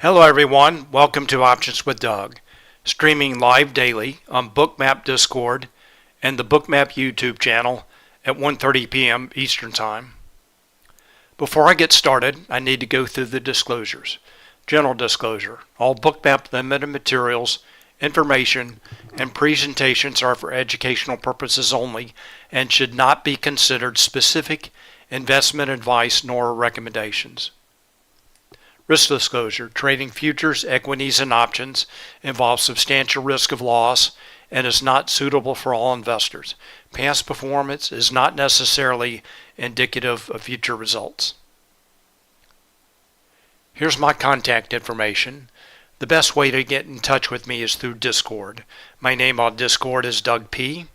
Hello everyone, welcome to Options with Doug, streaming live daily on Bookmap Discord and the Bookmap YouTube channel at 1:30 p.m. Eastern Time. Before I get started, I need to go through the disclosures. General disclosure: all Bookmap Ltd materials, information, and presentations are for educational purposes only and should not be considered specific investment advice nor recommendations. Risk disclosure: trading futures, equities, and options involves substantial risk of loss and is not suitable for all investors. Past performance is not necessarily indicative of future results. Here's my contact information. The best way to get in touch with me is through Discord. My name on Discord is Doug P.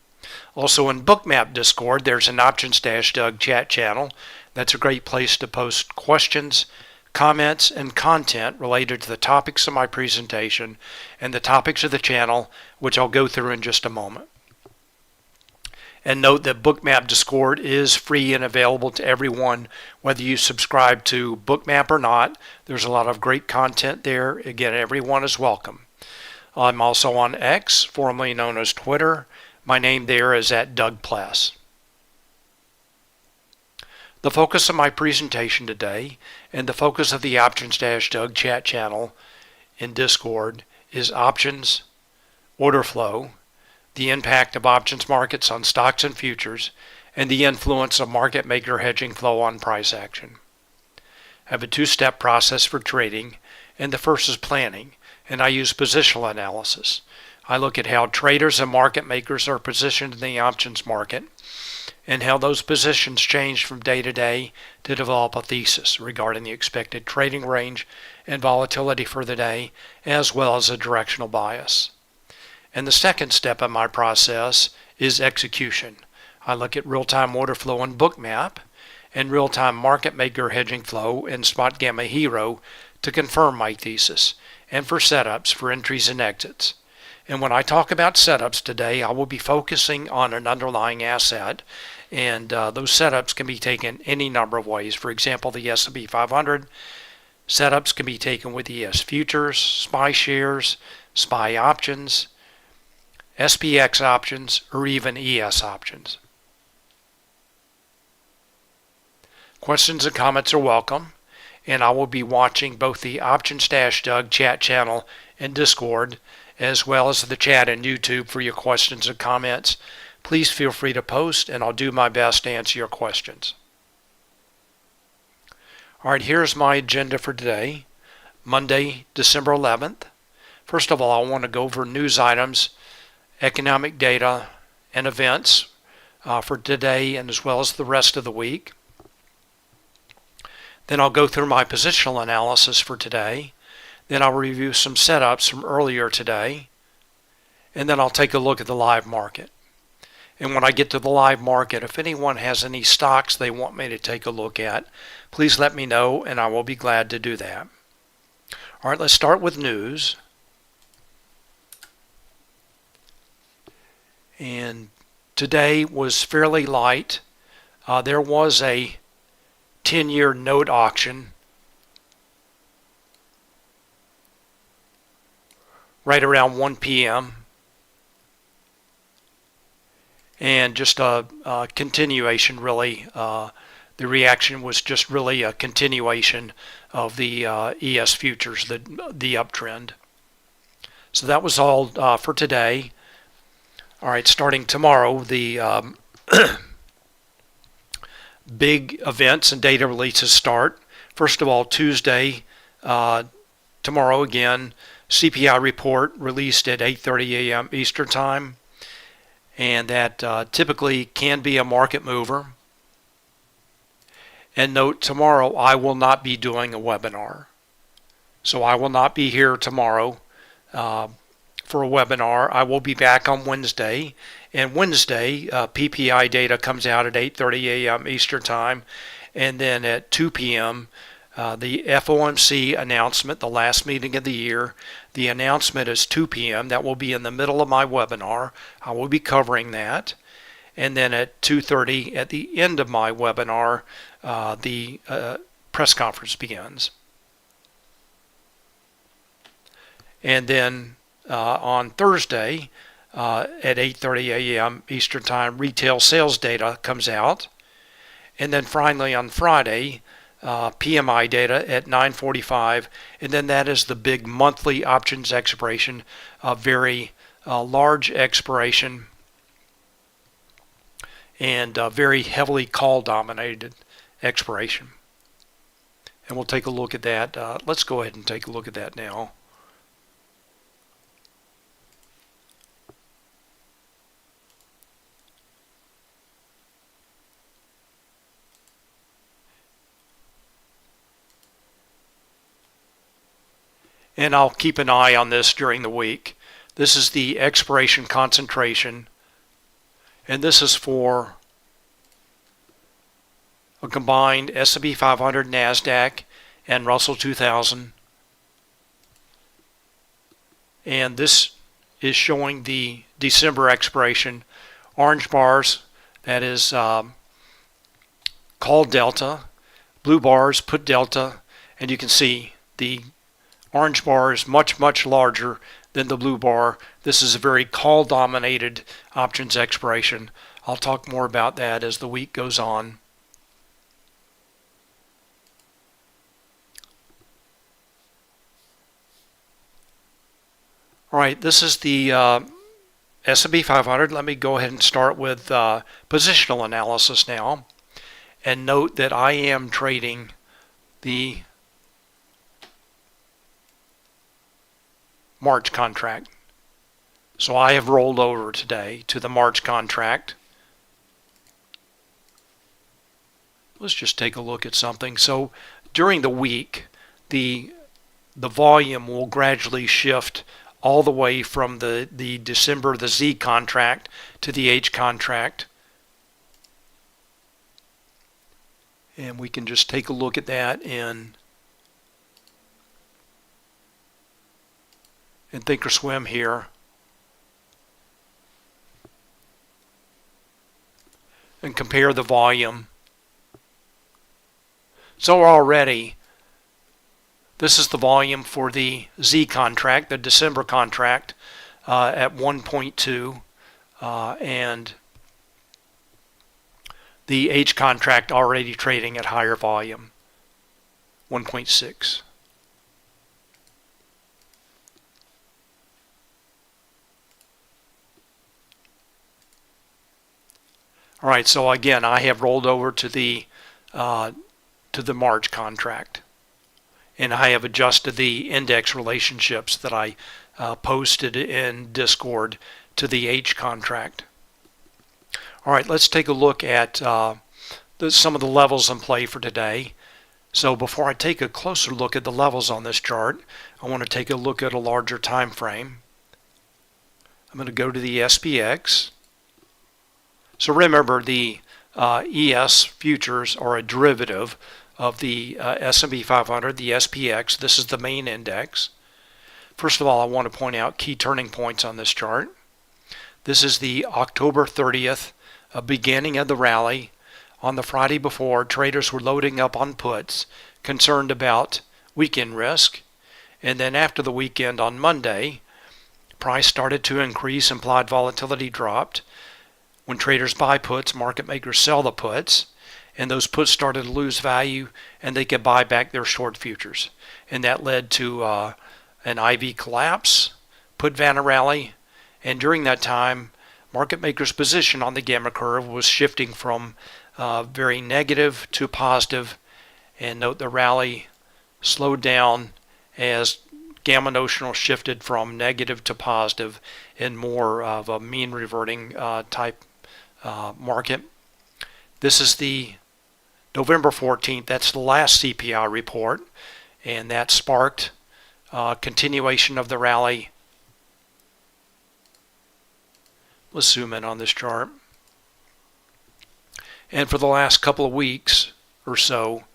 Also in Bookmap Discord, there's an Options-Doug chat channel. That's a great place to post questions, comments, and content related to the topics of my presentation and the topics of the channel, which I'll go through in just a moment. And note that Bookmap Discord is free and available to everyone, whether you subscribe to Bookmap or not. There's a lot of great content there. Again, everyone is welcome. I'm also on X, formerly known as Twitter. My name there is @DougPless. The focus of my presentation today and the focus of the Options-Doug chat channel in Discord is options, order flow, the impact of options markets on stocks and futures, and the influence of market maker hedging flow on price action. I have a two-step process for trading, and the first is planning, and I use positional analysis. I look at how traders and market makers are positioned in the options market and how those positions change from day to day to develop a thesis regarding the expected trading range and volatility for the day, as well as a directional bias. And the second step of my process is execution. I look at real-time order flow in Bookmap and real-time market maker hedging flow in Spotgamma Hero to confirm my thesis and for setups for entries and exits. And when I talk about setups today, I will be focusing on an underlying asset, and those setups can be taken any number of ways. For example, the S&P 500 setups can be taken with ES futures, SPY shares, SPY options, SPX options, or even ES options. Questions and comments are welcome, and I will be watching both the Options-Doug chat channel and Discord, as well as the chat and YouTube for your questions and comments. Please feel free to post, and I'll do my best to answer your questions. All right, here's my agenda for today, Monday, December 11th. First of all, I want to go over news items, economic data, and events for today and as well as the rest of the week. Then I'll go through my positional analysis for today. Then I'll review some setups from earlier today, and then I'll take a look at the live market. And when I get to the live market, if anyone has any stocks they want me to take a look at, please let me know, and I will be glad to do that. All right, let's start with news. And today was fairly light. There was a 10-year note auction right around 1 p.m. and just a continuation, really. The reaction was just really a continuation of the ES futures, the uptrend. So that was all for today. All right, starting tomorrow, the big events and data releases start. First of all, Tuesday, tomorrow again, CPI report released at 8:30 a.m. Eastern Time, and that typically can be a market mover. And note, tomorrow I will not be doing a webinar. So I will not be here tomorrow for a webinar. I will be back on Wednesday, and Wednesday PPI data comes out at 8:30 a.m. Eastern Time, and then at 2 p.m. The FOMC announcement, the last meeting of the year. The announcement is 2 p.m. That will be in the middle of my webinar. I will be covering that. And then at 2:30, at the end of my webinar, the press conference begins. And then on Thursday at 8:30 a.m. Eastern Time, retail sales data comes out. And then finally on Friday, PMI data at 9:45, and then that is the big monthly options expiration, a very large expiration, and very heavily call dominated expiration. And we'll take a look at that. Let's go ahead and take a look at that now. And I'll keep an eye on this during the week. This is the expiration concentration, and this is for a combined S&P 500, NASDAQ, and Russell 2000. And this is showing the December expiration. Orange bars, that is call delta. Blue bars, put delta. And you can see the orange bar is much, much larger than the blue bar. This is a very call-dominated options expiration. I'll talk more about that as the week goes on. All right, this is the S&P 500. Let me go ahead and start with positional analysis now. And note that I am trading the March contract. So I have rolled over today to the March contract. Let's just take a look at something. So during the week, the volume will gradually shift all the way from the December, the Z contract, to the H contract. And we can just take a look at that in Thinkorswim here. And compare the volume. So already, this is the volume for the Z contract, the December contract, at 1.2, and the H contract already trading at higher volume, 1.6. All right, so again, I have rolled over to the March contract, and I have adjusted the index relationships that I posted in Discord to the H contract. All right, let's take a look at some of the levels in play for today. So before I take a closer look at the levels on this chart, I want to take a look at a larger time frame. I'm going to go to the SPX. So remember, the ES futures are a derivative of the S&P 500, the SPX. This is the main index. First of all, I want to point out key turning points on this chart. This is the October 30th, beginning of the rally. On the Friday before, traders were loading up on puts, concerned about weekend risk. And then after the weekend on Monday, price started to increase, implied volatility dropped. When traders buy puts, market makers sell the puts, and those puts started to lose value, and they could buy back their short futures. And that led to an IV collapse, put Vanna rally, and during that time, market makers' position on the gamma curve was shifting from very negative to positive. And note the rally slowed down as gamma notional shifted from negative to positive in more of a mean reverting type market. This is the November 14th. That's the last CPI report, and that sparked continuation of the rally. Let's zoom in on this chart. And for the last couple of weeks or so,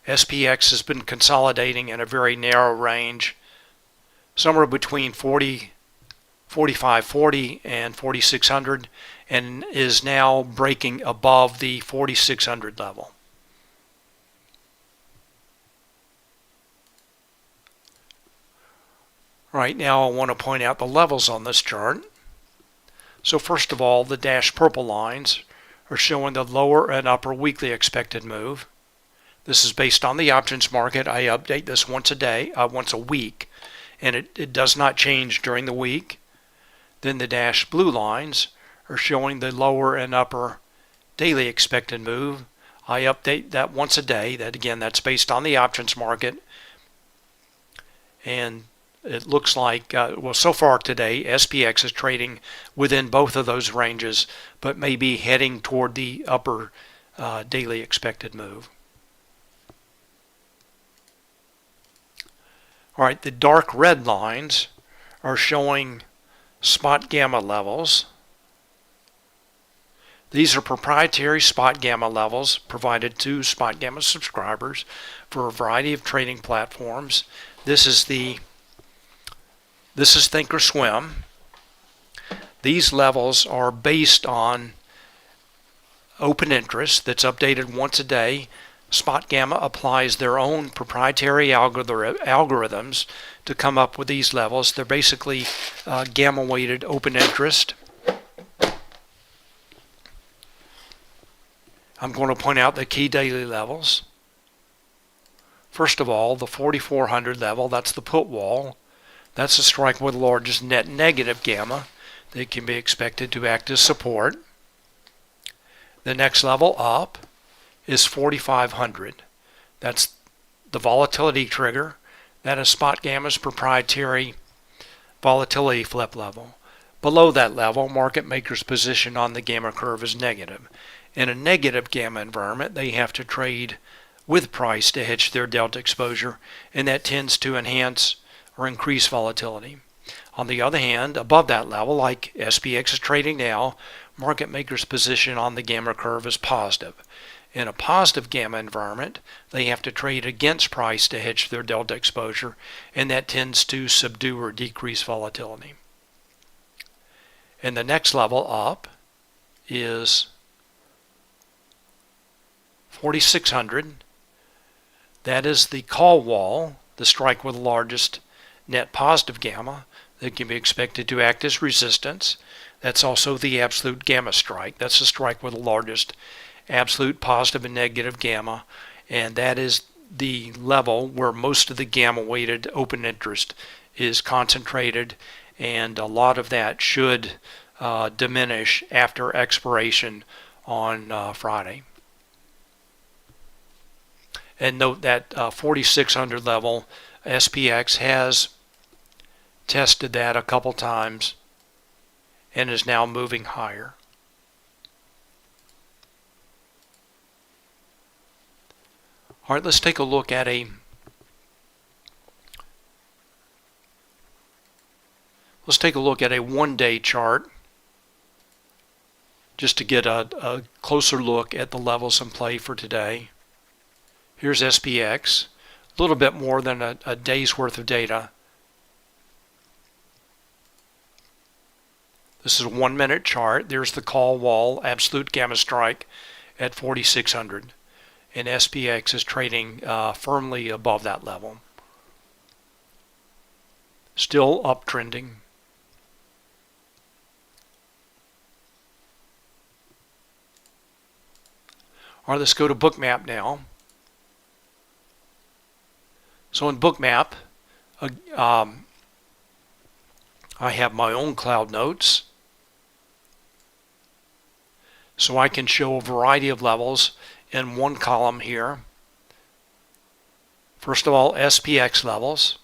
SPX has been consolidating in a very narrow range, somewhere between 4540 and 4600, and is now breaking above the 4600 level. Right now I want to point out the levels on this chart. So first of all, the dashed purple lines are showing the lower and upper weekly expected move. This is based on the options market. I update this once a week, and it does not change during the week. Then the dashed blue lines are showing the lower and upper daily expected move. I update that once a day. That's based on the options market. And it looks like, well, so far today, SPX is trading within both of those ranges, but may be heading toward the upper daily expected move. All right, the dark red lines are showing Spotgamma levels. These are proprietary Spotgamma levels provided to Spotgamma subscribers for a variety of trading platforms. This is Thinkorswim. These levels are based on open interest that's updated once a day. Spotgamma applies their own proprietary algorithms to come up with these levels. They're basically gamma-weighted open interest. I'm going to point out the key daily levels. First of all, the 4400 level, that's the put wall. That's the strike with the largest net negative gamma that can be expected to act as support. The next level up is 4500. That's the volatility trigger. That is Spotgamma's proprietary volatility flip level. Below that level, market makers' position on the gamma curve is negative. In a negative gamma environment, they have to trade with price to hedge their delta exposure, and that tends to enhance or increase volatility. On the other hand, above that level, like SPX is trading now, market makers' position on the gamma curve is positive. In a positive gamma environment, they have to trade against price to hedge their delta exposure, and that tends to subdue or decrease volatility. And the next level up is 4600. That is the call wall, the strike with the largest net positive gamma that can be expected to act as resistance. That's also the absolute gamma strike. That's the strike with the largest absolute positive and negative gamma, and that is the level where most of the gamma-weighted open interest is concentrated, and a lot of that should diminish after expiration on Friday. And note that 4600 level, SPX has tested that a couple times and is now moving higher. All right, let's take a look at a one-day chart just to get a closer look at the levels in play for today. Here's SPX, a little bit more than a day's worth of data. This is a 1-minute chart. There's the call wall, absolute gamma strike at 4600. And SPX is trading firmly above that level. Still uptrending. All right, let's go to Bookmap now. So in Bookmap, I have my own cloud notes. So I can show a variety of levels in one column here. First of all, SPX levels.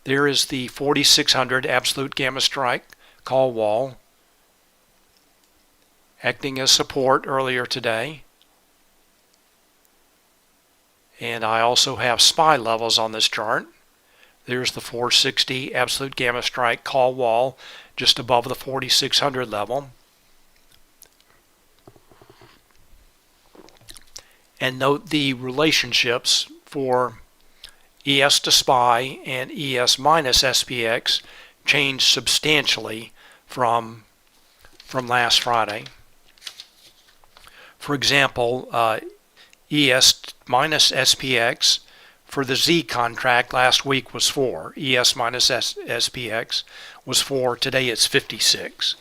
There is the 4600 absolute gamma strike call wall acting as support earlier today. And I also have SPY levels on this chart. There's the 460 absolute gamma strike call wall just above the 4600 level. And note the relationships for ES to SPY and ES minus SPX changed substantially from last Friday. For example, ES minus SPX for the Z contract last week was 4. ES minus SPX was 4. Today it's 56.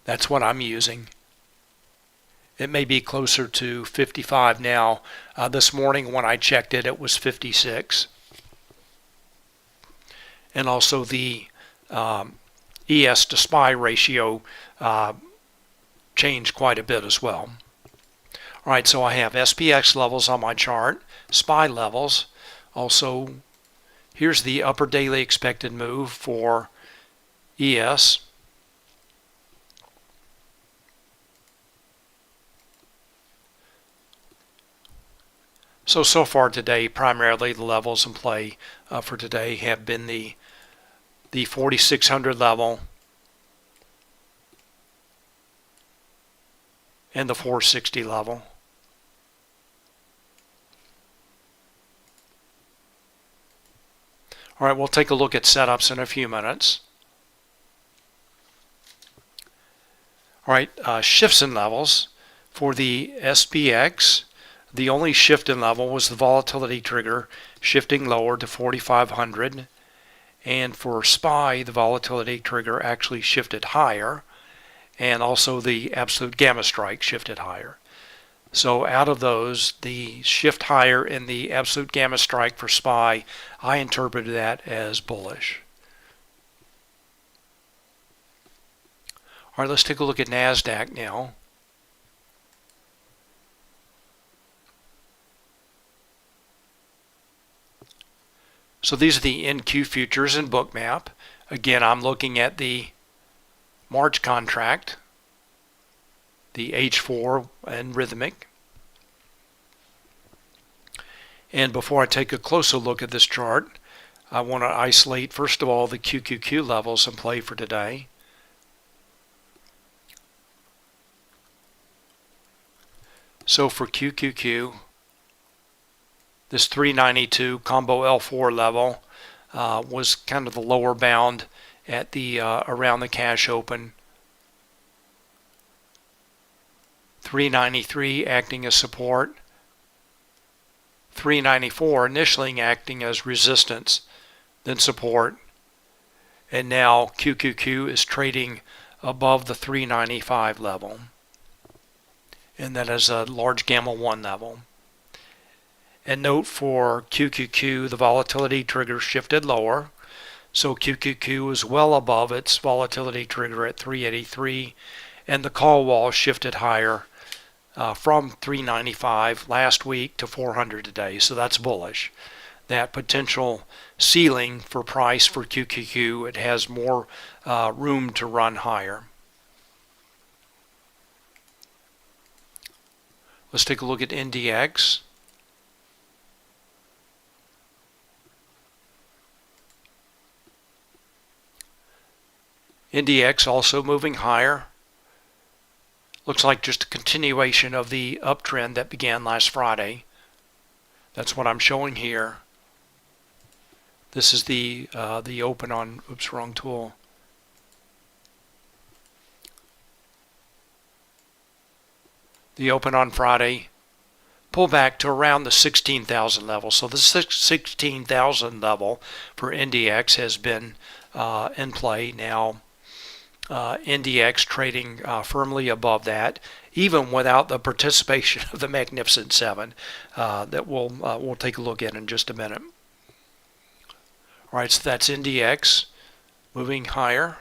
That's what I'm using. It may be closer to 55 now. This morning when I checked it, it was 56. And also the ES to SPY ratio changed quite a bit as well. All right, so I have SPX levels on my chart, SPY levels. Also, here's the upper daily expected move for ES. So far today, primarily the levels in play for today have been the 4600 level and the 460 level. All right, we'll take a look at setups in a few minutes. All right, shifts in levels for the SPX. The only shift in level was the volatility trigger shifting lower to 4,500, and for SPY the volatility trigger actually shifted higher, and also the absolute gamma strike shifted higher. So out of those, the shift higher in the absolute gamma strike for SPY, I interpreted that as bullish. All right, let's take a look at NASDAQ now. So these are the NQ futures in Bookmap. Again, I'm looking at the March contract, the H4 and rhythmic. And before I take a closer look at this chart, I want to isolate first of all the QQQ levels in play for today. So for QQQ, this 392 combo L4 level was kind of the lower bound at the around the cash open. 393 acting as support. 394 initially acting as resistance, then support. And now QQQ is trading above the 395 level. And that is a large gamma 1 level. And note for QQQ, the volatility trigger shifted lower. So QQQ is well above its volatility trigger at 383. And the call wall shifted higher from 395 last week to 400 today. So that's bullish. That potential ceiling for price for QQQ, it has more room to run higher. Let's take a look at NDX. NDX also moving higher. Looks like just a continuation of the uptrend that began last Friday. That's what I'm showing here. This is the open on, oops, wrong tool. The open on Friday, pull back to around the 16,000 level. So the 16,000 level for NDX has been in play now. NDX trading firmly above that, even without the participation of the Magnificent Seven that we'll take a look at in just a minute. All right, so that's NDX moving higher.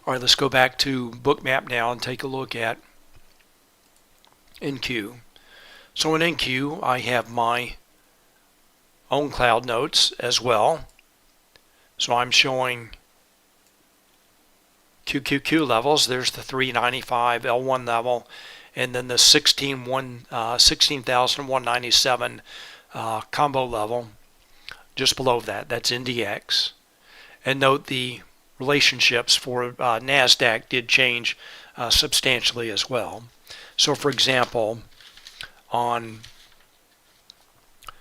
All right, let's go back to Bookmap now and take a look at NQ. So in NQ, I have my own cloud notes as well. So I'm showing QQQ levels. There's the 395 L1 level, and then the 16,197 combo level just below that. That's NDX. And note the relationships for NASDAQ did change substantially as well. So for example, on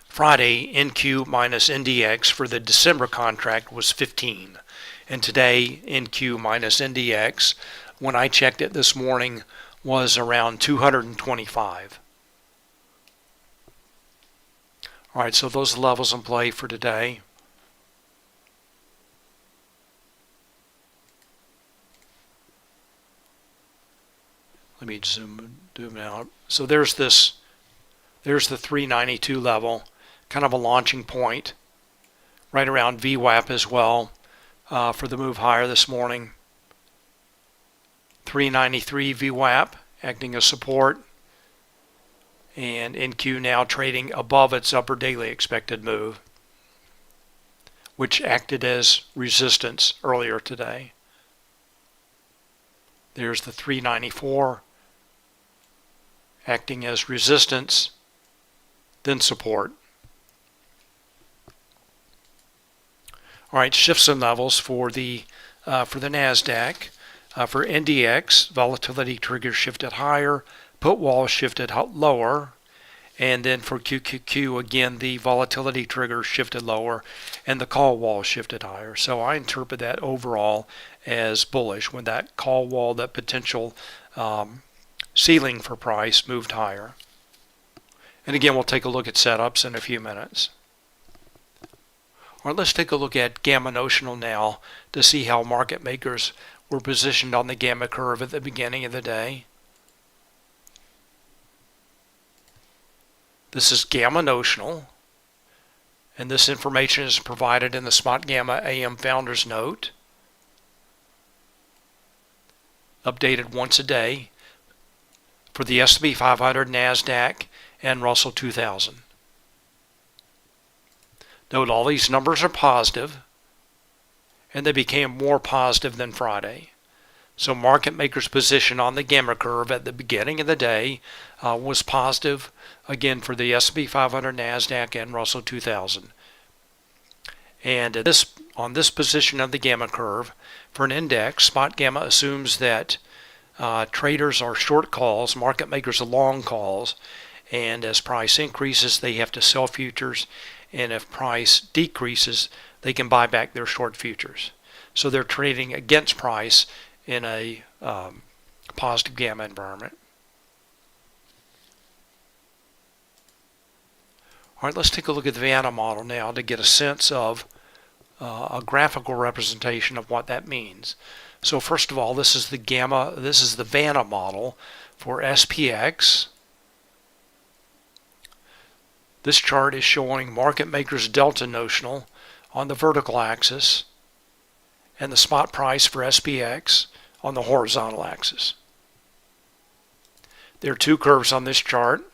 Friday, NQ minus NDX for the December contract was 15. And today, NQ minus NDX, when I checked it this morning was around 225. All right, so those are levels in play for today. Let me zoom out. So there's the 392 level, kind of a launching point, right around VWAP as well for the move higher this morning. 393 VWAP acting as support, and NQ now trading above its upper daily expected move, which acted as resistance earlier today. There's the 394 acting as resistance, then support. All right, shifts and levels for the NASDAQ. For NDX, volatility trigger shifted higher, put wall shifted lower, and then for QQQ, again, the volatility trigger shifted lower and the call wall shifted higher. So I interpret that overall as bullish when that call wall, that potential ceiling for price, moved higher. And again, we'll take a look at setups in a few minutes. All right, let's take a look at gamma notional now to see how market makers were positioned on the gamma curve at the beginning of the day. This is gamma notional, and this information is provided in the Spotgamma AM Founders Note, updated once a day for the S&P 500, NASDAQ, and Russell 2000. Note all these numbers are positive, and they became more positive than Friday. So market makers' position on the gamma curve at the beginning of the day was positive, again, for the S&P 500, NASDAQ, and Russell 2000. And on this position of the gamma curve, for an index, Spotgamma assumes that traders are short calls, market makers are long calls, and as price increases, they have to sell futures, and if price decreases, they can buy back their short futures. So they're trading against price in a positive gamma environment. All right, let's take a look at the Vanna model now to get a sense of a graphical representation of what that means. So first of all, this is the Vanna model for SPX. This chart is showing market makers' delta notional on the vertical axis and the spot price for SPX on the horizontal axis. There are two curves on this chart.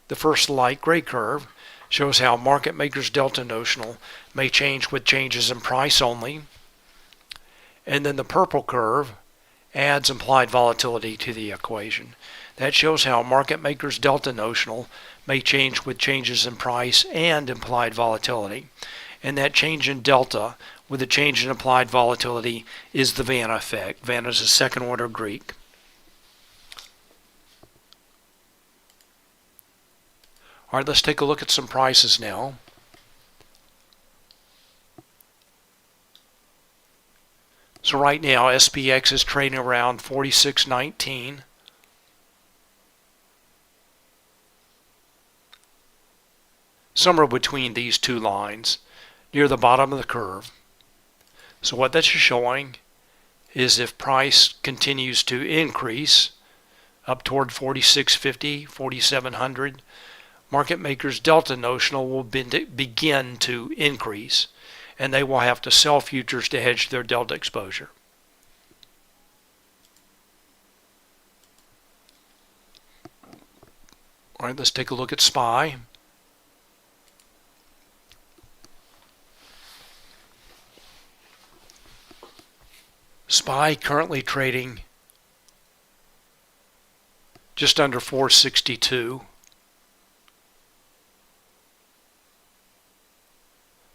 The first light gray curve shows how market makers' delta notional may change with changes in price only. And then the purple curve adds implied volatility to the equation. That shows how market makers' delta notional may change with changes in price and implied volatility. And that change in delta with a change in implied volatility is the Vanna effect. Vanna is a second order Greek. All right, let's take a look at some prices now. So right now, SPX is trading around 46.19. Somewhere between these two lines, near the bottom of the curve. So what that's showing is if price continues to increase up toward 46.50, 4700, market makers' delta notional will begin to increase, and they will have to sell futures to hedge their delta exposure. All right, let's take a look at SPY. SPY currently trading just under 462.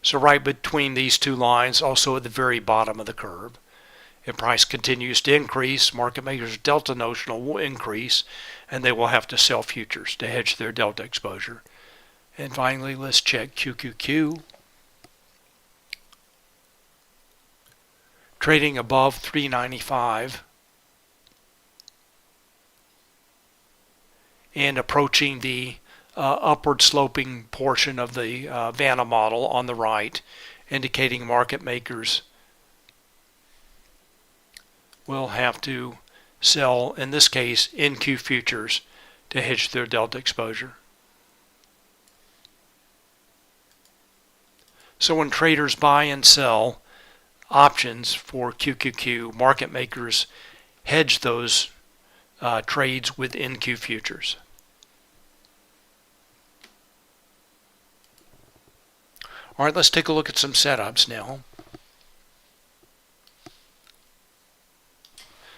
So right between these two lines, also at the very bottom of the curve. If price continues to increase, market makers' delta notional will increase, and they will have to sell futures to hedge their delta exposure. And finally, let's check QQQ. Trading above 395. and approaching the upward sloping portion of the Vanna model on the right, indicating market makers will have to sell, in this case, NQ futures to hedge their delta exposure. So when traders buy and sell options for QQQ, market makers hedge those trades with NQ futures. All right, let's take a look at some setups now.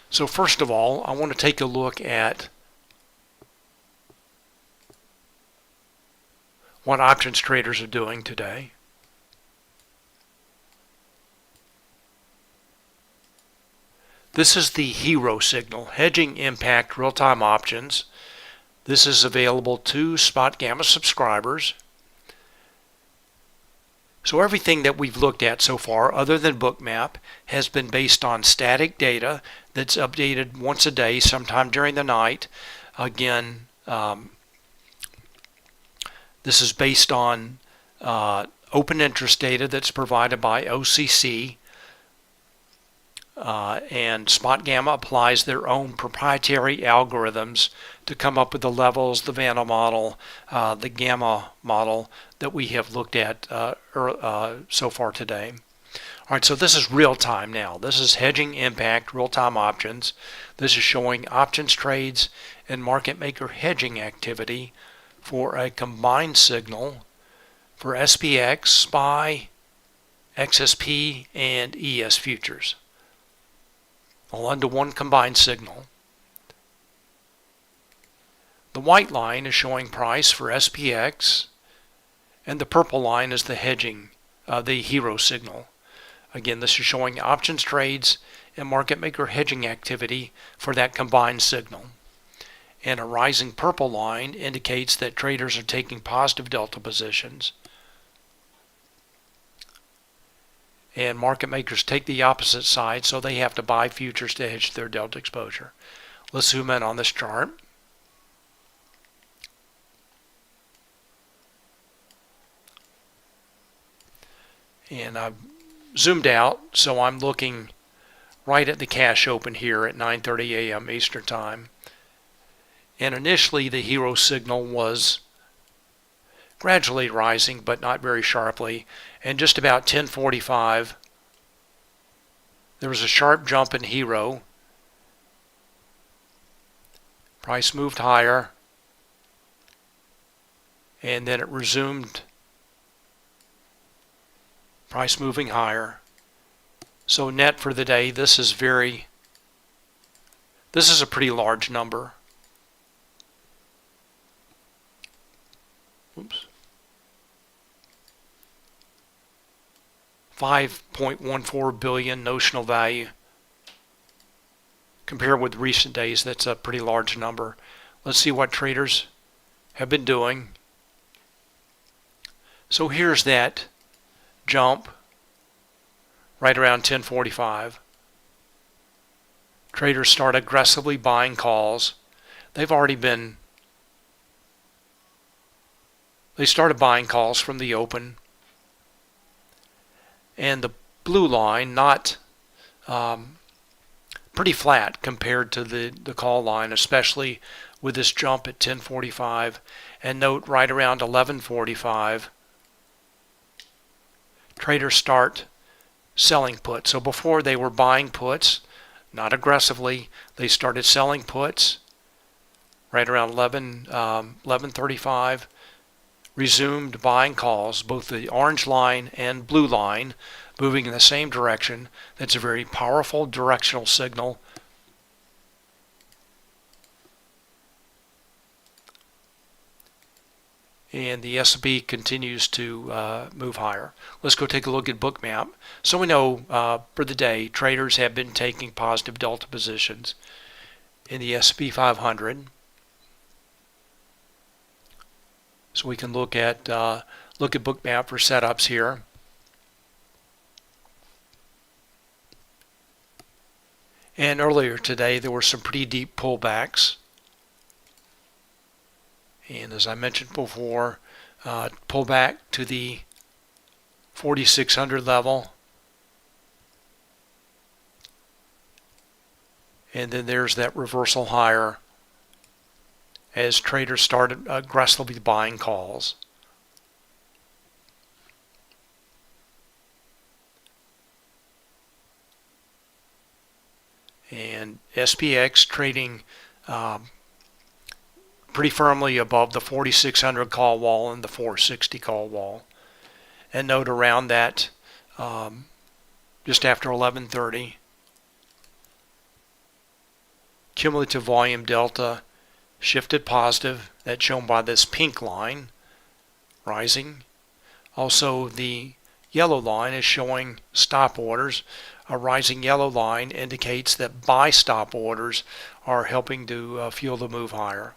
So first of all, I want to take a look at what options traders are doing today. This is the hero signal, hedging impact real-time options. This is available to Spotgamma subscribers. So everything that we've looked at so far, other than Bookmap, has been based on static data that's updated once a day, sometime during the night. Again, this is based on open interest data that's provided by OCC. And Spotgamma applies their own proprietary algorithms to come up with the levels, the Vanna model, the Gamma model that we have looked at so far today. All right, so this is real time now. This is hedging impact real-time options. This is showing options trades and market maker hedging activity for a combined signal for SPX, SPY, XSP, and ES futures, all under one combined signal. The white line is showing price for SPX, and the purple line is the hedging, the hero signal. Again, this is showing options trades and market maker hedging activity for that combined signal. And a rising purple line indicates that traders are taking positive delta positions. And market makers take the opposite side, so they have to buy futures to hedge their delta exposure. Let's zoom in on this chart. And I've zoomed out, so I'm looking right at the cash open here at 9:30 a.m. Eastern Time. And initially the hero signal was gradually rising, but not very sharply. And just about 10:45, there was a sharp jump in hero. Price moved higher, and then it resumed. Price moving higher. So net for the day, this is a pretty large number. Oops. 5.14 billion notional value. Compared with recent days, that's a pretty large number. Let's see what traders have been doing. So here's that jump right around 10:45. Traders start aggressively buying calls. They started buying calls from the open. And the blue line, not pretty flat compared to the call line, especially with this jump at 10:45. And note right around 11:45, traders start selling puts. So before they were buying puts, not aggressively, they started selling puts right around 11:35, resumed buying calls, both the orange line and blue line moving in the same direction. That's a very powerful directional signal. And the S&P continues to move higher. Let's go take a look at Bookmap. So we know for the day, traders have been taking positive delta positions in the S&P 500. So we can look at Bookmap for setups here. And earlier today, there were some pretty deep pullbacks. And as I mentioned before, pull back to the 4,600 level. And then there's that reversal higher as traders started aggressively buying calls. And SPX trading pretty firmly above the 4,600 call wall and the 460 call wall. And note around that just after 11:30, cumulative volume delta shifted positive. That's shown by this pink line rising. Also, the yellow line is showing stop orders. A rising yellow line indicates that buy stop orders are helping to fuel the move higher.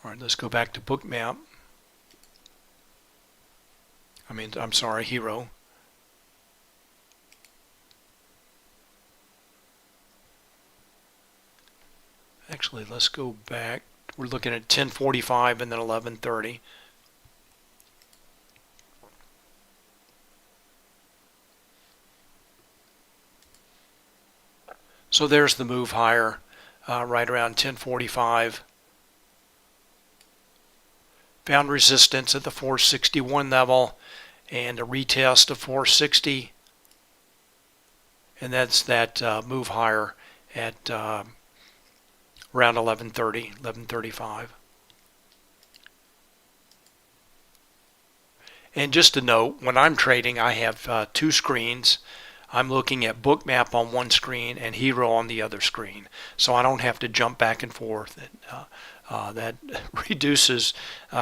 All right, let's go back to Bookmap. I'm sorry, Hero. Actually, let's go back. We're looking at 10:45 and then 11:30. So there's the move higher right around 10:45. Found resistance at the 461 level and a retest of 460. And that's that move higher at around 11:30, 11:35. And just to note, when I'm trading, I have two screens. I'm looking at Bookmap on one screen and Hero on the other screen. So I don't have to jump back and forth. That reduces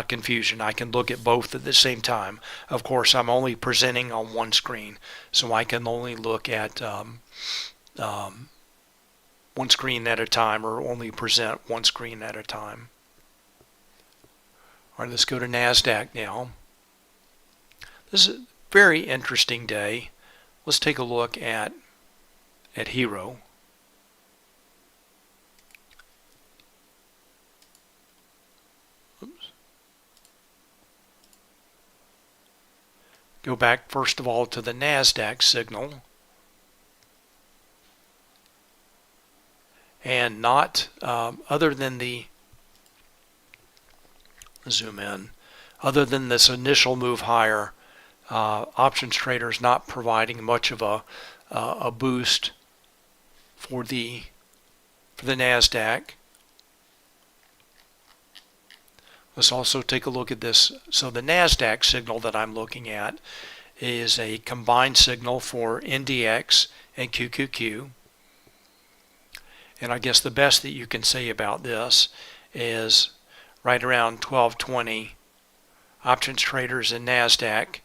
confusion. I can look at both at the same time. Of course, I'm only presenting on one screen, so I can only look at one screen at a time, or only present one screen at a time. All right, let's go to NASDAQ now. This is a very interesting day. Let's take a look at Hero. Oops. Go back first of all to the NASDAQ signal. And not other than the zoom in, other than this initial move higher, options traders not providing much of a boost for the NASDAQ. Let's also take a look at this. So the NASDAQ signal that I'm looking at is a combined signal for NDX and QQQ. And I guess the best that you can say about this is right around 12:20, options traders in NASDAQ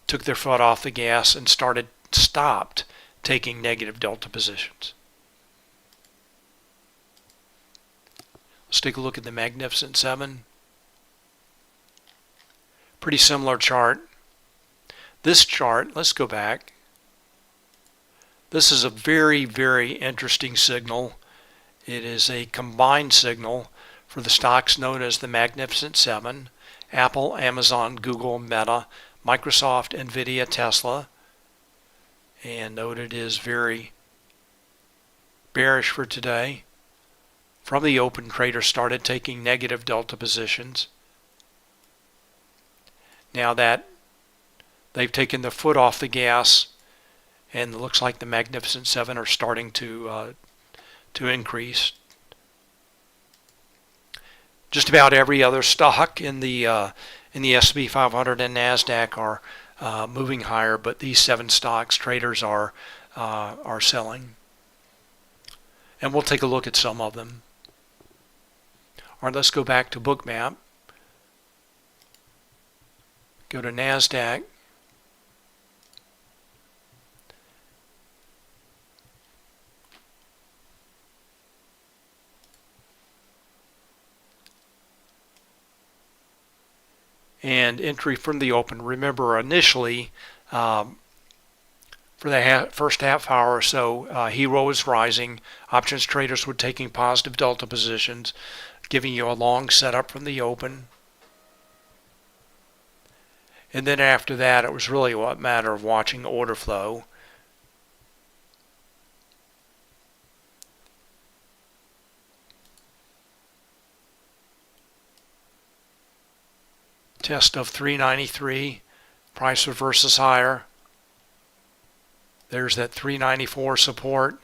took their foot off the gas and stopped taking negative delta positions. Let's take a look at the Magnificent Seven. Pretty similar chart. This chart, let's go back. This is a very, very interesting signal. It is a combined signal for the stocks known as the Magnificent Seven: Apple, Amazon, Google, Meta, Microsoft, Nvidia, Tesla. And note it is very bearish for today. From the open, traders started taking negative delta positions. Now that they've taken their foot off the gas, and it looks like the Magnificent Seven are starting to increase. Just about every other stock in the S&P 500 and NASDAQ are moving higher, but these seven stocks traders are selling. And we'll take a look at some of them. All right, let's go back to Bookmap. Go to NASDAQ. and entry from the open. Remember, initially, for the first half hour or so, Hero was rising. Options traders were taking positive delta positions, giving you a long setup from the open. And then after that, it was really a matter of watching order flow. Test of 393, price reverses higher. There's that 394 support,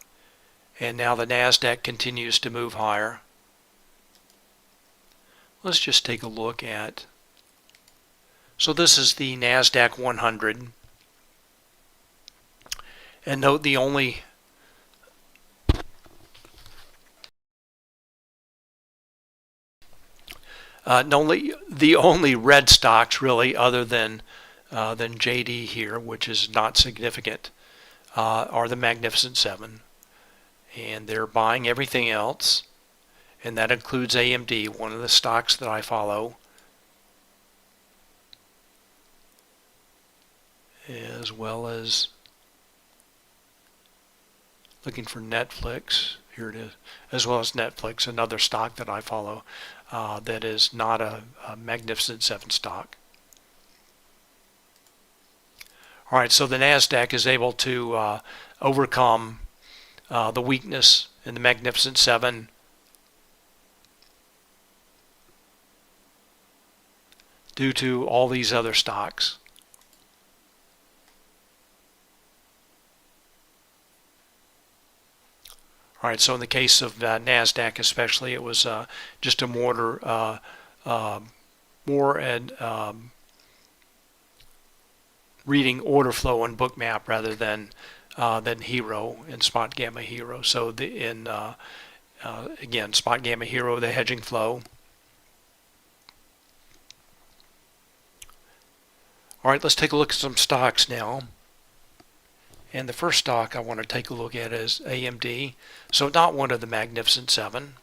and now the NASDAQ continues to move higher. Let's just take a look at, so this is the NASDAQ 100, and note the only red stocks really, other than JD here, which is not significant, are the Magnificent Seven, and they're buying everything else, and that includes AMD, one of the stocks that I follow, as well as looking for Netflix. Here it is, as well as Netflix, another stock that I follow that is not a Magnificent Seven stock. All right, so the NASDAQ is able to overcome the weakness in the Magnificent Seven due to all these other stocks. All right, so in the case of NASDAQ especially, it was just a more reading order flow on Bookmap rather than Hero and Spotgamma Hero. So again, Spotgamma Hero, the hedging flow. All right, let's take a look at some stocks now. And the first stock I want to take a look at is AMD. So not one of the Magnificent Seven.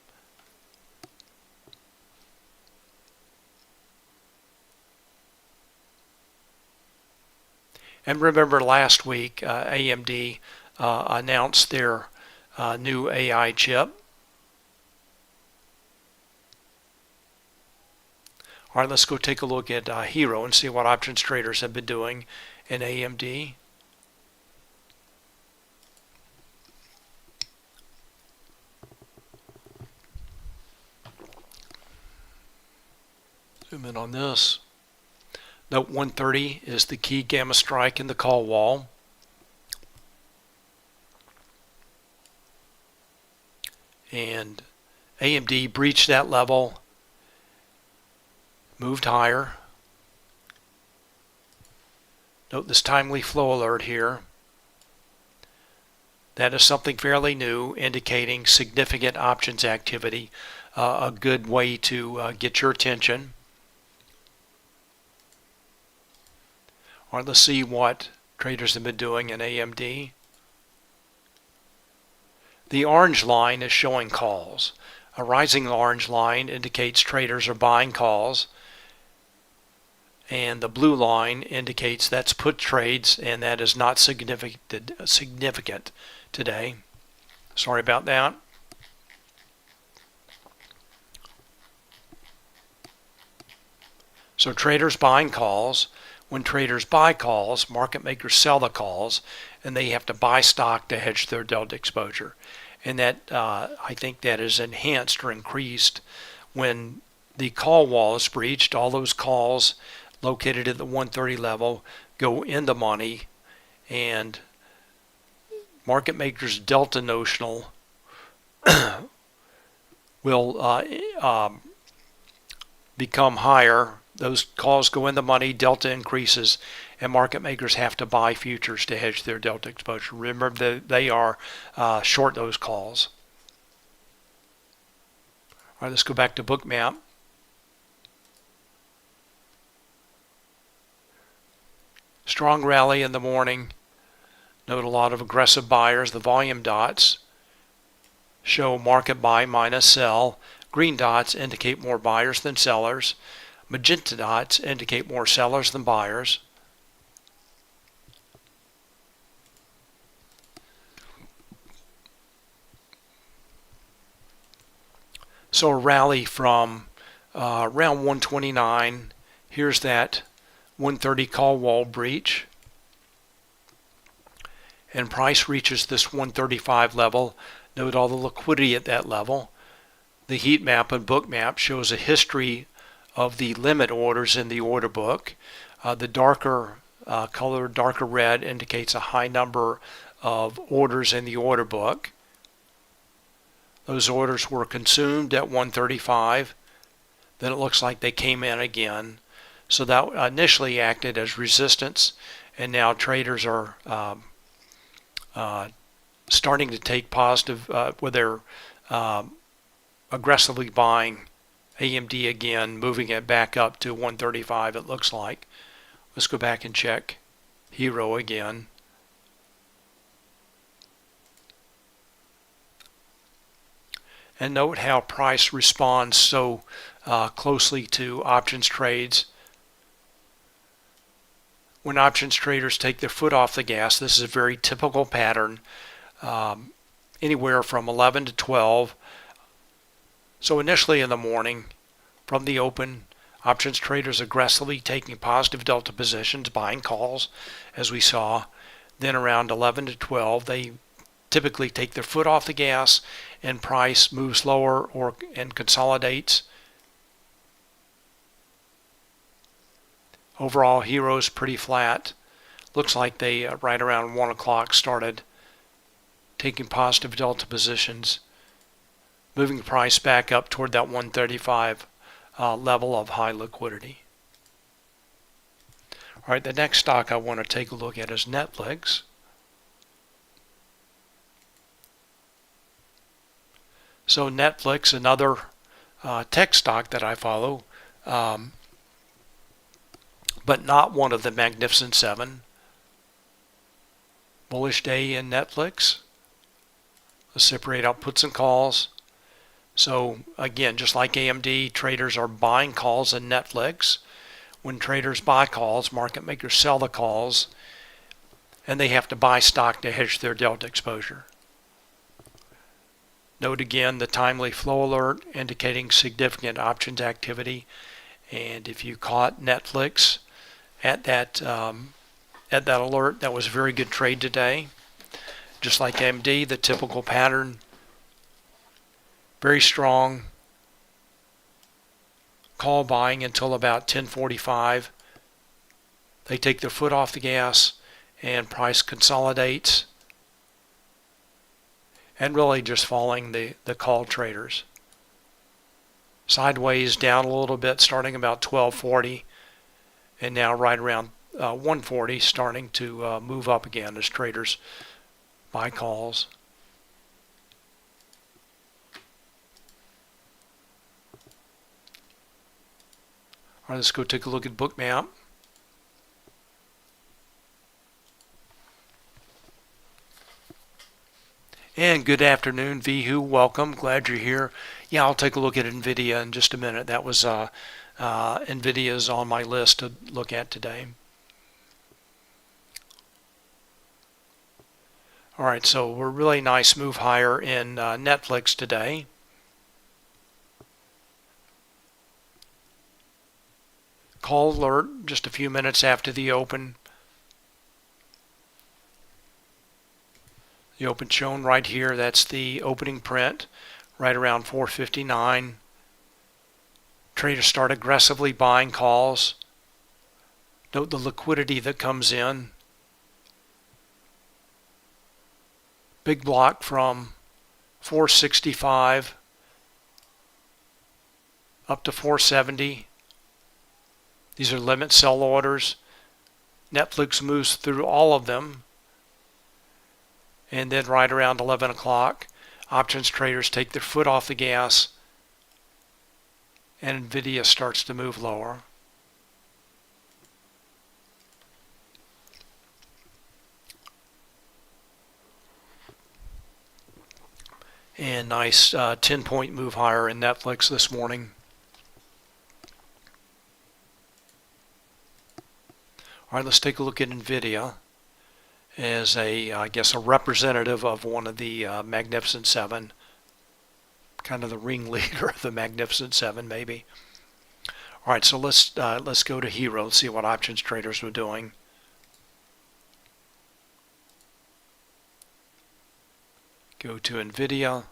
And remember last week, AMD announced their new AI chip. All right, let's go take a look at Hero and see what options traders have been doing in AMD. Zoom in on this. Note 130 is the key gamma strike in the call wall. And AMD breached that level, moved higher. Note this timely flow alert here. That is something fairly new, indicating significant options activity, a good way to get your attention. All right, let's see what traders have been doing in AMD. The orange line is showing calls. A rising orange line indicates traders are buying calls, and the blue line indicates that's put trades, and that is not significant today. Sorry about that. So traders buying calls. When traders buy calls, market makers sell the calls, and they have to buy stock to hedge their delta exposure. And that I think that is enhanced or increased when the call wall is breached. All those calls located at the 130 level go in the money, and market makers delta notional will become higher. Those calls go in the money, delta increases, and market makers have to buy futures to hedge their delta exposure. Remember that they are short those calls. All right, let's go back to Bookmap. Strong rally in the morning. Note a lot of aggressive buyers. The volume dots show market buy minus sell. Green dots indicate more buyers than sellers. Magenta dots indicate more sellers than buyers. So a rally from around 129. Here's that 130 call wall breach. And price reaches this 135 level. Note all the liquidity at that level. The heat map and Bookmap shows a history of the limit orders in the order book. The darker color, darker red, indicates a high number of orders in the order book. Those orders were consumed at 135. Then it looks like they came in again. So that initially acted as resistance, and now traders are starting to take positive, where they're aggressively buying AMD again, moving it back up to 135, it looks like. Let's go back and check Hero again. And note how price responds so closely to options trades. When options traders take their foot off the gas, this is a very typical pattern, anywhere from 11 to 12. So initially in the morning, from the open, options traders aggressively taking positive delta positions, buying calls, as we saw. Then around 11 to 12, they typically take their foot off the gas and price moves lower and consolidates. Overall, Hero's pretty flat. Looks like they right around 1 o'clock started taking positive delta positions, moving the price back up toward that 135 level of high liquidity. All right, the next stock I want to take a look at is Netflix. So Netflix, another tech stock that I follow, but not one of the Magnificent Seven. Bullish day in Netflix. Let's separate out puts and calls. So again, just like AMD, traders are buying calls in Netflix. When traders buy calls, market makers sell the calls, and they have to buy stock to hedge their delta exposure. Note again the timely flow alert indicating significant options activity. And if you caught Netflix at that alert, that was a very good trade today. Just like AMD, the typical pattern, very strong call buying until about 10:45. They take their foot off the gas and price consolidates, and really just following the call traders. Sideways down a little bit starting about 12:40, and now right around 140 starting to move up again as traders buy calls. All right, let's go take a look at Bookmap. And good afternoon, Vihu. Welcome. Glad you're here. Yeah, I'll take a look at NVIDIA in just a minute. That was NVIDIA's on my list to look at today. All right, so we're really nice move higher in Netflix today. Call alert just a few minutes after the open. The open shown right here, that's the opening print, right around 4:59. Traders start aggressively buying calls. Note the liquidity that comes in. Big block from 465 up to 470. These are limit sell orders. Netflix moves through all of them. And then right around 11 o'clock, options traders take their foot off the gas and NVIDIA starts to move lower. And nice 10-point move higher in Netflix this morning. All right, let's take a look at NVIDIA as I guess a representative of one of the Magnificent Seven, kind of the ringleader of the Magnificent Seven, maybe. All right, so let's go to Hero and see what options traders were doing. Go to NVIDIA.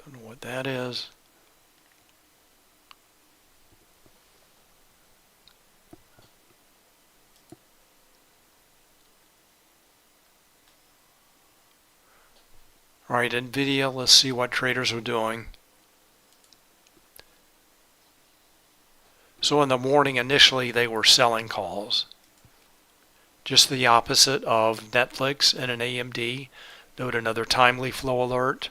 Don't know what that is. All right, NVIDIA, let's see what traders are doing. So in the morning, initially, they were selling calls. Just the opposite of Netflix and an AMD. Note another timely flow alert.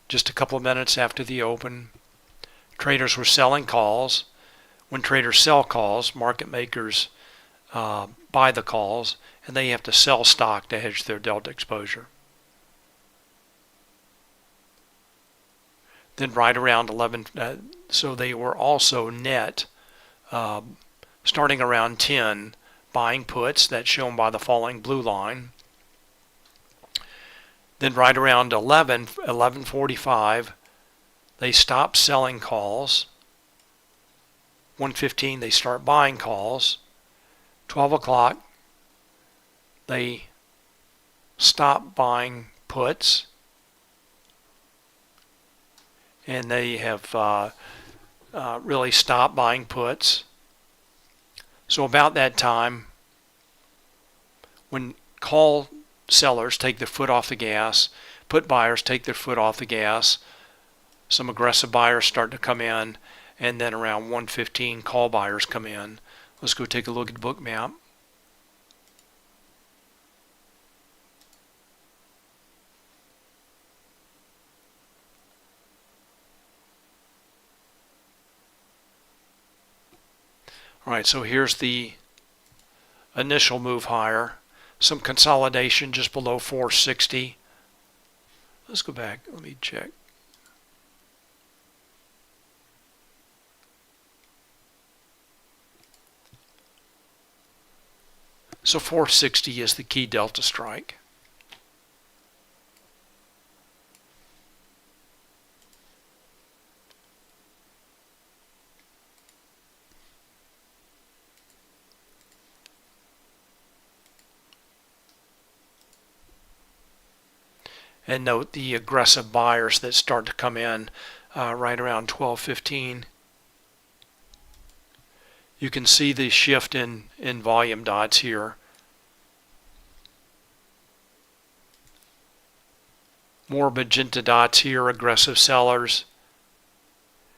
Just a couple of minutes after the open, traders were selling calls. When traders sell calls, market makers buy the calls, and they have to sell stock to hedge their delta exposure. Then right around 11, so they were also net, starting around 10, buying puts, that's shown by the falling blue line. Then right around 11:45, they stop selling calls. 1:15, they start buying calls. 12 o'clock, they stop buying puts. And they have really stopped buying puts. So about that time, when call sellers take their foot off the gas, put buyers take their foot off the gas, some aggressive buyers start to come in, and then around 1:15, call buyers come in. Let's go take a look at Bookmap. All right, so here's the initial move higher. Some consolidation just below 460. Let's go back. Let me check. So 460 is the key delta strike. And note the aggressive buyers that start to come in right around 12:15. You can see the shift in volume dots here. More magenta dots here, aggressive sellers.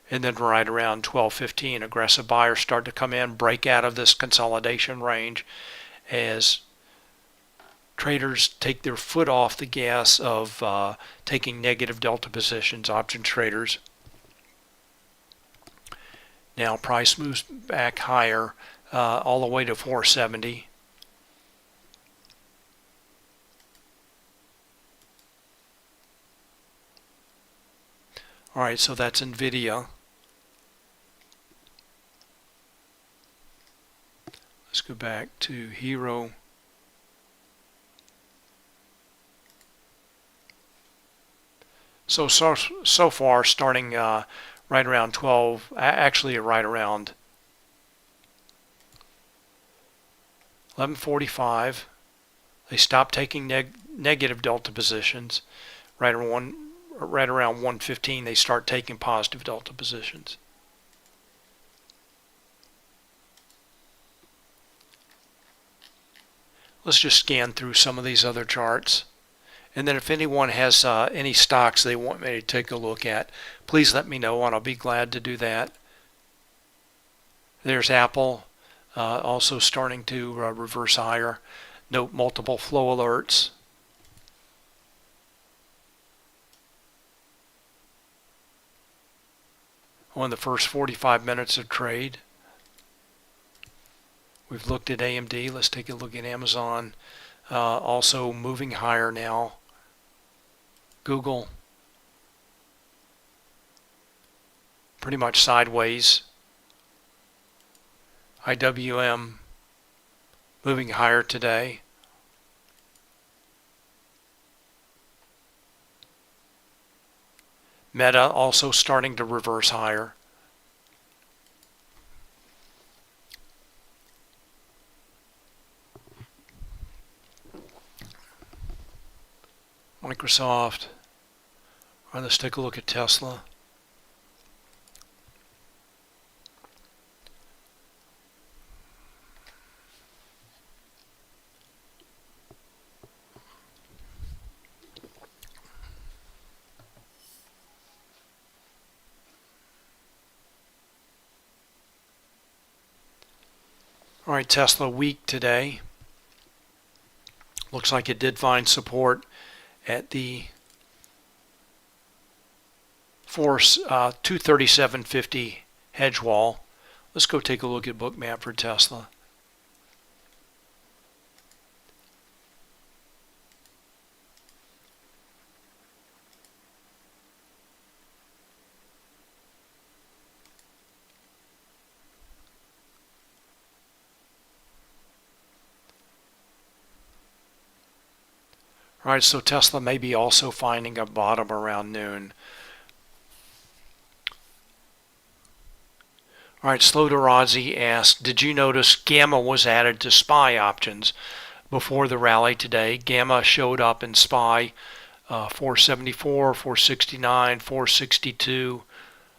And then right around 12:15, aggressive buyers start to come in, break out of this consolidation range as traders take their foot off the gas of taking negative delta positions, option traders. Now price moves back higher all the way to 470. All right, so that's NVIDIA. Let's go back to Hero. So far, starting right around 12, actually right around 11:45, they stop taking negative delta positions. Right around 1:15, they start taking positive delta positions. Let's just scan through some of these other charts. And then if anyone has any stocks they want me to take a look at, please let me know and I'll be glad to do that. There's Apple, also starting to reverse higher. Note multiple flow alerts. On the first 45 minutes of trade. We've looked at AMD. Let's take a look at Amazon. Also moving higher now. Google, pretty much sideways. IWM moving higher today. Meta also starting to reverse higher. Microsoft. All right, let's take a look at Tesla. All right, Tesla weak today. Looks like it did find support at the 237.50 hedge wall. Let's go take a look at Bookmap for Tesla. All right, so Tesla may be also finding a bottom around noon. All right, Slow to Rozzy asked, did you notice Gamma was added to SPY options before the rally today? Gamma showed up in SPY 474, 469, 462,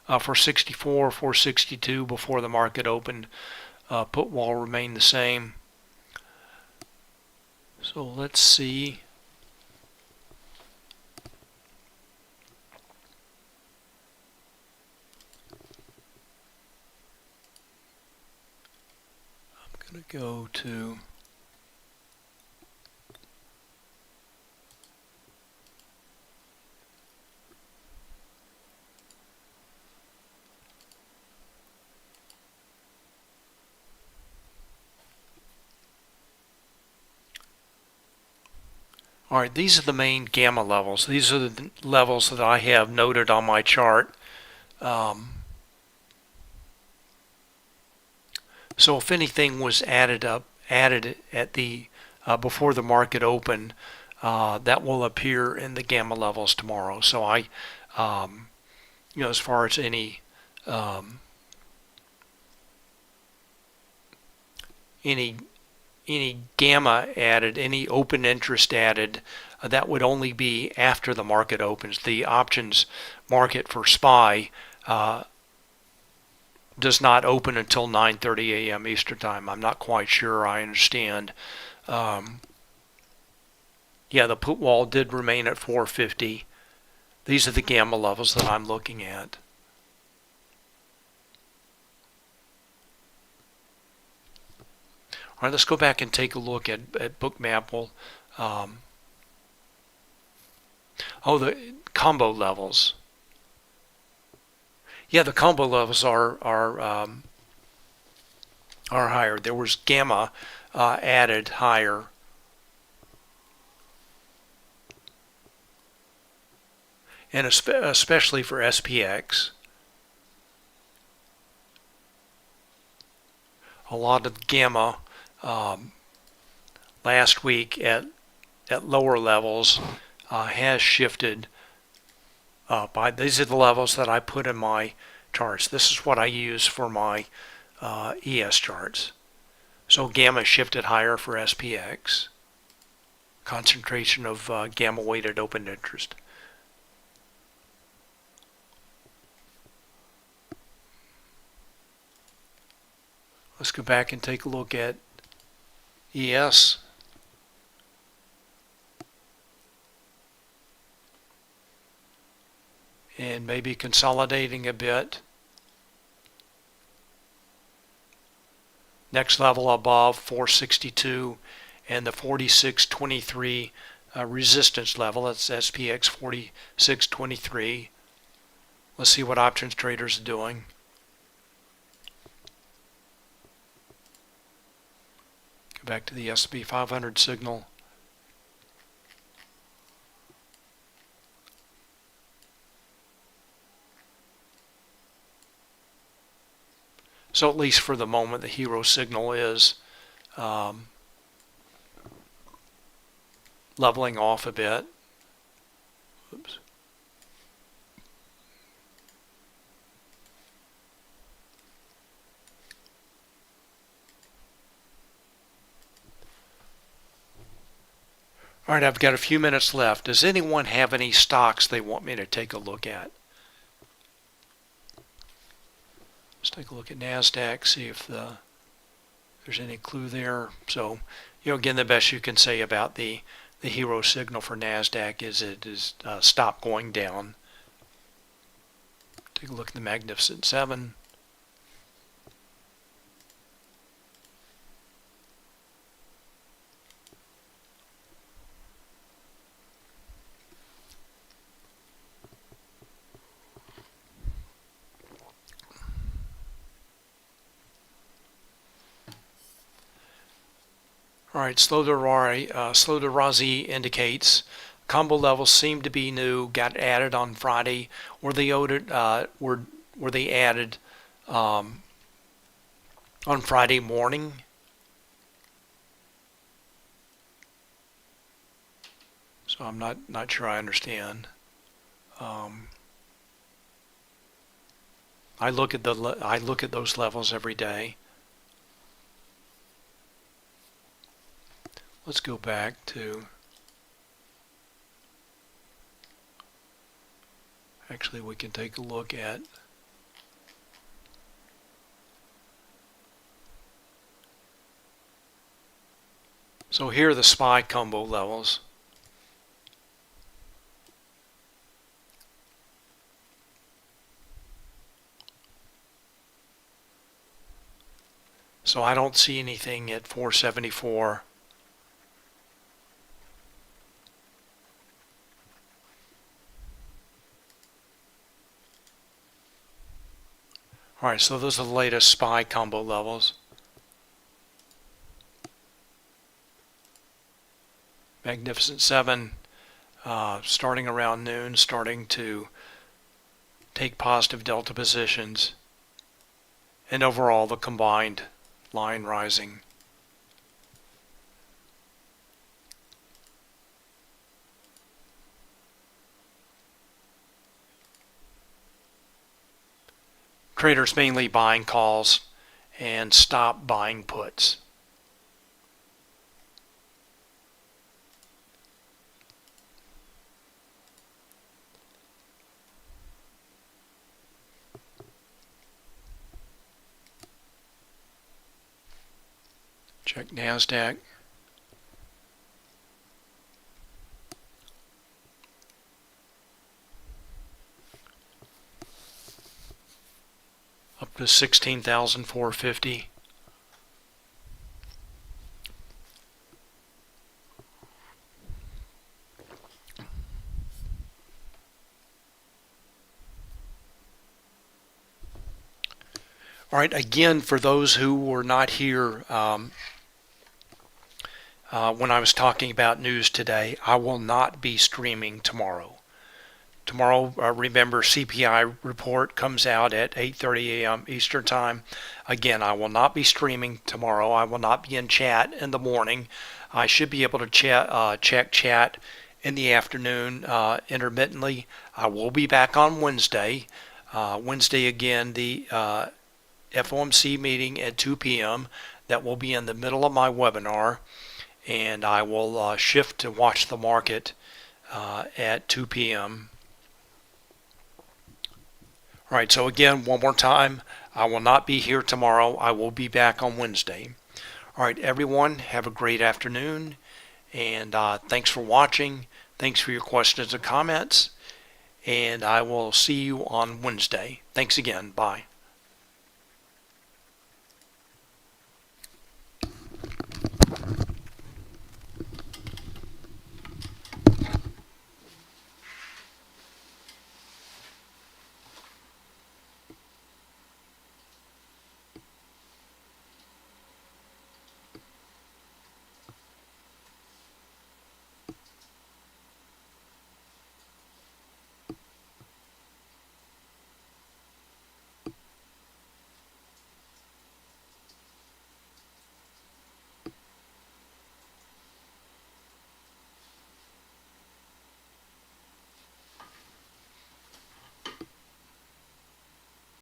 464, 462 before the market opened. Put wall remained the same. So let's see. I'm going to go to all right, these are the main gamma levels. These are the levels that I have noted on my chart. So if anything was added at the before the market opened, that will appear in the gamma levels tomorrow. So as far as any gamma added, any open interest added, that would only be after the market opens. The options market for SPY does not open until 9:30 a.m. Eastern Time. I'm not quite sure I understand. Yeah, the put wall did remain at 450. These are the gamma levels that I'm looking at. All right, let's go back and take a look at Bookmap. The combo levels. Yeah, the combo levels are higher. There was gamma added higher. And especially for SPX. A lot of gamma last week at lower levels has shifted by. These are the levels that I put in my charts. This is what I use for my ES charts. So gamma shifted higher for SPX. Concentration of gamma weighted open interest. Let's go back and take a look at ES. And maybe consolidating a bit. Next level above 462 and the 4623 resistance level. That's SPX 4623. Let's see what options traders are doing. Go back to the S&P 500 signal. So at least for the moment, the hero signal is leveling off a bit. Oops. All right, I've got a few minutes left. Does anyone have any stocks they want me to take a look at? Let's take a look at NASDAQ, see if there's any clue there. So, again, the best you can say about the hero signal for NASDAQ is it is stopped going down. Take a look at the Magnificent Seven. All right, slow to Razi indicates combo levels seem to be new. Got added on Friday. Were they added on Friday morning? So I'm not sure I understand. I look at those levels every day. Let's go back to, actually we can take a look at, so here are the SPY combo levels. So I don't see anything at 474. All right, so those are the latest SPY combo levels. Magnificent Seven, starting around noon, starting to take positive delta positions, and overall the combined line rising. Traders mainly buying calls and stop buying puts. Check NASDAQ. Up to 16,450. All right, again, for those who were not here when I was talking about news today, I will not be streaming tomorrow. Tomorrow, remember, CPI report comes out at 8:30 a.m. Eastern Time. Again, I will not be streaming tomorrow. I will not be in chat in the morning. I should be able to check chat in the afternoon intermittently. I will be back on Wednesday. Wednesday, again, the FOMC meeting at 2 p.m. That will be in the middle of my webinar. And I will shift to watch the market at 2 p.m. All right, so again, one more time, I will not be here tomorrow. I will be back on Wednesday. All right, everyone, have a great afternoon, and thanks for watching. Thanks for your questions and comments, and I will see you on Wednesday. Thanks again. Bye.